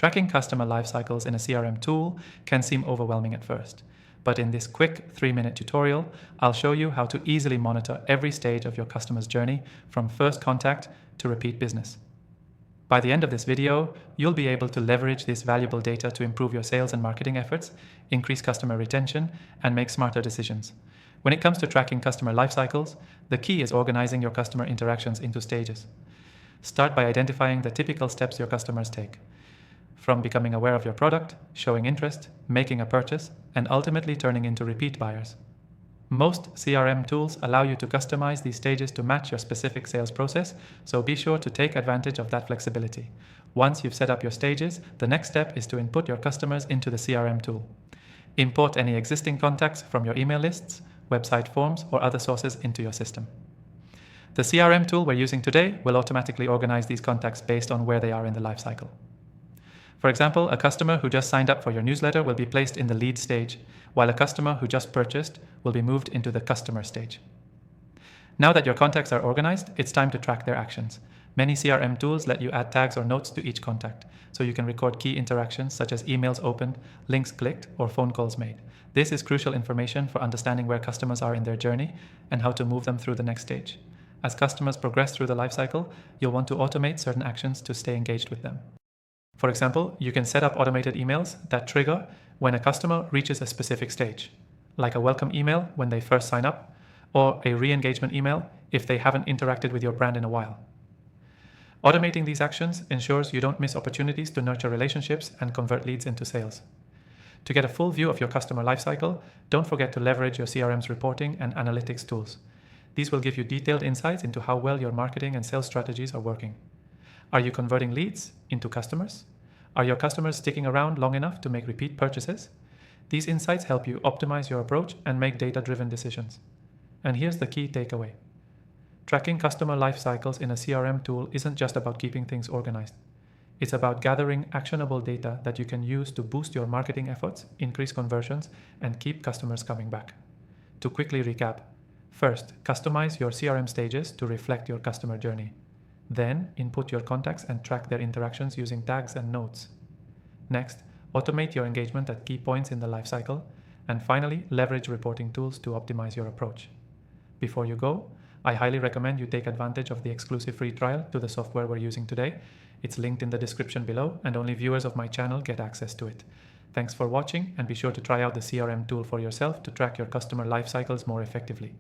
Tracking customer life cycles in a CRM tool can seem overwhelming at first, but in this quick 3-minute tutorial, I'll show you how to easily monitor every stage of your customer's journey from first contact to repeat business. By the end of this video, you'll be able to leverage this valuable data to improve your sales and marketing efforts, increase customer retention, and make smarter decisions. When it comes to tracking customer life cycles, the key is organizing your customer interactions into stages. Start by identifying the typical steps your customers take, from becoming aware of your product, showing interest, making a purchase, and ultimately turning into repeat buyers. Most CRM tools allow you to customize these stages to match your specific sales process, so be sure to take advantage of that flexibility. Once you've set up your stages, the next step is to input your customers into the CRM tool. Import any existing contacts from your email lists, website forms, or other sources into your system. The CRM tool we're using today will automatically organize these contacts based on where they are in the life cycle. For example, a customer who just signed up for your newsletter will be placed in the lead stage, while a customer who just purchased will be moved into the customer stage. Now that your contacts are organized, it's time to track their actions. Many CRM tools let you add tags or notes to each contact, so you can record key interactions such as emails opened, links clicked, or phone calls made. This is crucial information for understanding where customers are in their journey and how to move them through the next stage. As customers progress through the lifecycle, you'll want to automate certain actions to stay engaged with them. For example, you can set up automated emails that trigger when a customer reaches a specific stage, like a welcome email when they first sign up, or a re-engagement email if they haven't interacted with your brand in a while. Automating these actions ensures you don't miss opportunities to nurture relationships and convert leads into sales. To get a full view of your customer lifecycle, don't forget to leverage your CRM's reporting and analytics tools. These will give you detailed insights into how well your marketing and sales strategies are working. Are you converting leads into customers? Are your customers sticking around long enough to make repeat purchases? These insights help you optimize your approach and make data-driven decisions. And here's the key takeaway. Tracking customer life cycles in a CRM tool isn't just about keeping things organized. It's about gathering actionable data that you can use to boost your marketing efforts, increase conversions, and keep customers coming back. To quickly recap, first, customize your CRM stages to reflect your customer journey. Then, input your contacts and track their interactions using tags and notes. Next, automate your engagement at key points in the lifecycle. And finally, leverage reporting tools to optimize your approach. Before you go, I highly recommend you take advantage of the exclusive free trial to the software we're using today. It's linked in the description below, and only viewers of my channel get access to it. Thanks for watching, and be sure to try out the CRM tool for yourself to track your customer life cycles more effectively.